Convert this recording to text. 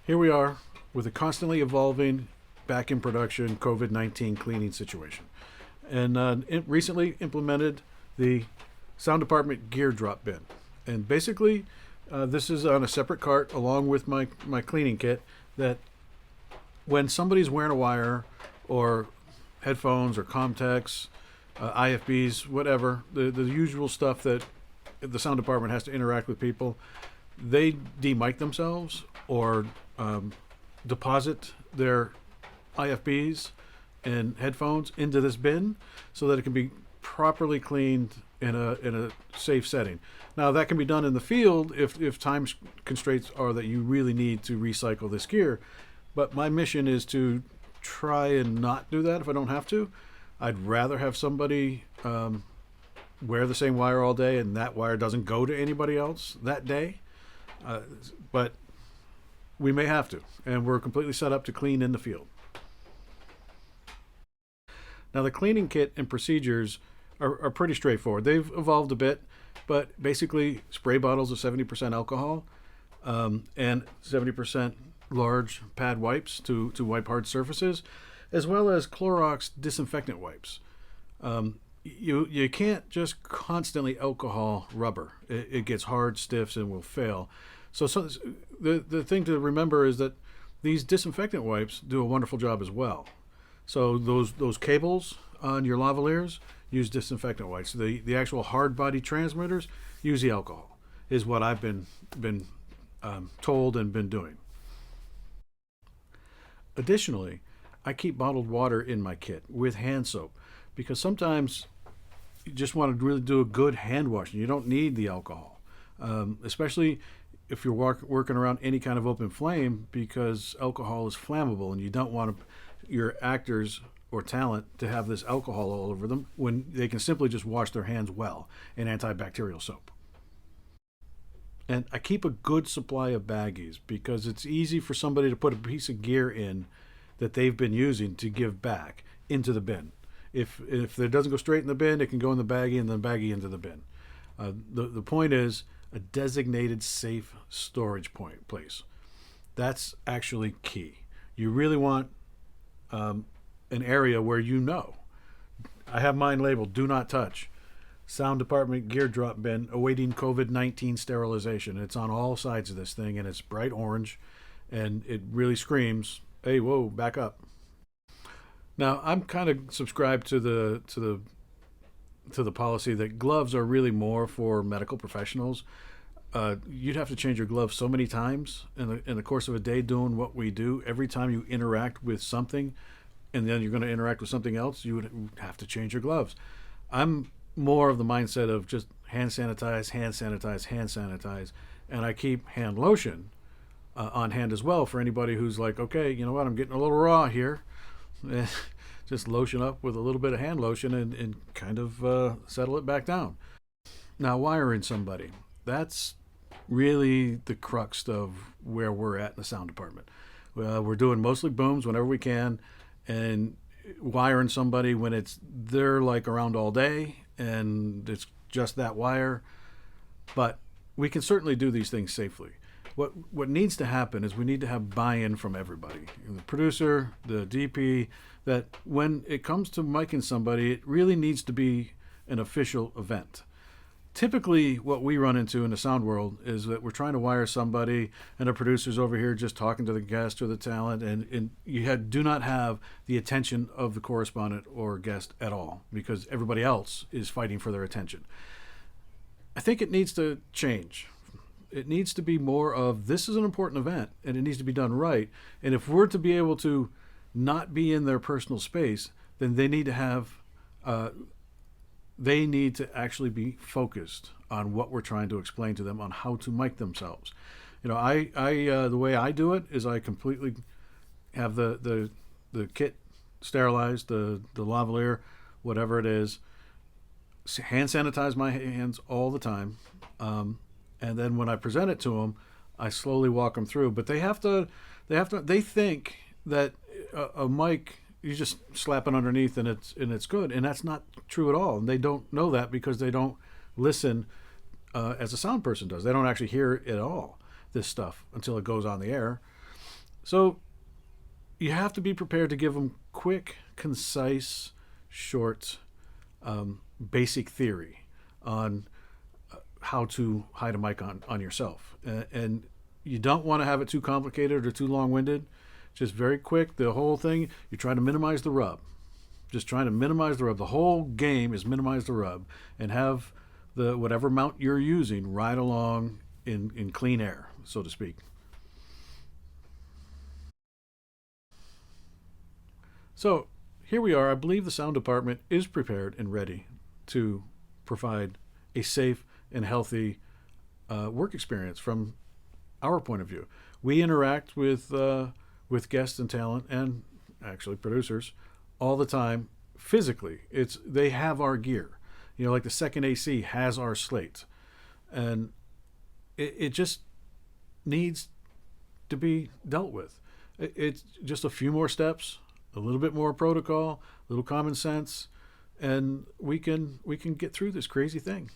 Here we are with a constantly evolving, back in production COVID-19 cleaning situation. And recently implemented the sound department gear drop bin. And basically, this is on a separate cart along with my cleaning kit that when somebody's wearing a wire or headphones or Comtex, IFBs, whatever, the usual stuff that the sound department has to interact with people, they demic themselves or deposit their IFBs and headphones into this bin so that it can be properly cleaned in a safe setting. Now that can be done in the field if time constraints are that you really need to recycle this gear. But my mission is to try and not do that if I don't have to. I'd rather have somebody wear the same wire all day and that wire doesn't go to anybody else that day. But we may have to, and we're completely set up to clean in the field. Now the cleaning kit and procedures are pretty straightforward. They've evolved a bit, but basically spray bottles of 70% alcohol and 70% large pad wipes to wipe hard surfaces, as well as Clorox disinfectant wipes. You can't just constantly alcohol rubber. It gets hard, stiffs, and will fail. So the thing to remember is that these disinfectant wipes do a wonderful job as well. So those cables on your lavaliers use disinfectant wipes. The actual hard body transmitters use the alcohol, is what I've been told and been doing. Additionally, I keep bottled water in my kit with hand soap because sometimes you just want to really do a good hand washing. You don't need the alcohol, especially if you're working around any kind of open flame, because alcohol is flammable and you don't want your actors or talent to have this alcohol all over them when they can simply just wash their hands well in antibacterial soap. And I keep a good supply of baggies because it's easy for somebody to put a piece of gear in that they've been using to give back into the bin. If it doesn't go straight in the bin, it can go in the baggie and then baggie into the bin. The point is a designated safe storage place. That's actually key. You really want an area where you know. I have mine labeled "Do Not Touch." Sound department gear drop bin awaiting COVID-19 sterilization. It's on all sides of this thing, and it's bright orange, and it really screams, "Hey, whoa, back up!" Now, I'm kind of subscribed to the policy that gloves are really more for medical professionals. You'd have to change your gloves so many times in the course of a day doing what we do. Every time you interact with something, and then you're going to interact with something else, you would have to change your gloves. I'm more of the mindset of just hand sanitize, hand sanitize, hand sanitize, and I keep hand lotion on hand as well for anybody who's like, okay, you know what, I'm getting a little raw here. Just lotion up with a little bit of hand lotion and kind of settle it back down. Now, wiring somebody, that's really the crux of where we're at in the sound department. We're doing mostly booms whenever we can, and wiring somebody when they're like around all day and it's just that wire. But we can certainly do these things safely. What needs to happen is we need to have buy-in from everybody, the producer, the DP, that when it comes to micing somebody, it really needs to be an official event. Typically, what we run into in the sound world is that we're trying to wire somebody and the producer's over here just talking to the guest or the talent, and you do not have the attention of the correspondent or guest at all because everybody else is fighting for their attention. I think it needs to change. It needs to be more of, this is an important event and it needs to be done right. And if we're to be able to not be in their personal space, then they need to have they need to actually be focused on what we're trying to explain to them on how to mic themselves. You know, I the way I do it is I completely have the kit sterilized, the lavalier, whatever it is, hand sanitize my hands all the time, and then when I present it to them, I slowly walk them through. But they think that a mic, you just slap it underneath and it's good, and that's not true at all. And they don't know that because they don't listen as a sound person does. They don't actually hear it at all, this stuff, until it goes on the air. So you have to be prepared to give them quick, concise, short, basic theory on how to hide a mic on yourself. And you don't want to have it too complicated or too long-winded. Just very quick. The whole thing, you're trying to minimize the rub. Just trying to minimize the rub. The whole game is minimize the rub and have the whatever mount you're using ride along in clean air, so to speak. So here we are. I believe the sound department is prepared and ready to provide a safe and healthy work experience from our point of view. We interact with guests and talent and actually producers all the time physically. It's they have our gear. Like the second AC has our slate, and it just needs to be dealt with. It's just a few more steps, a little bit more protocol, a little common sense, and we can get through this crazy thing.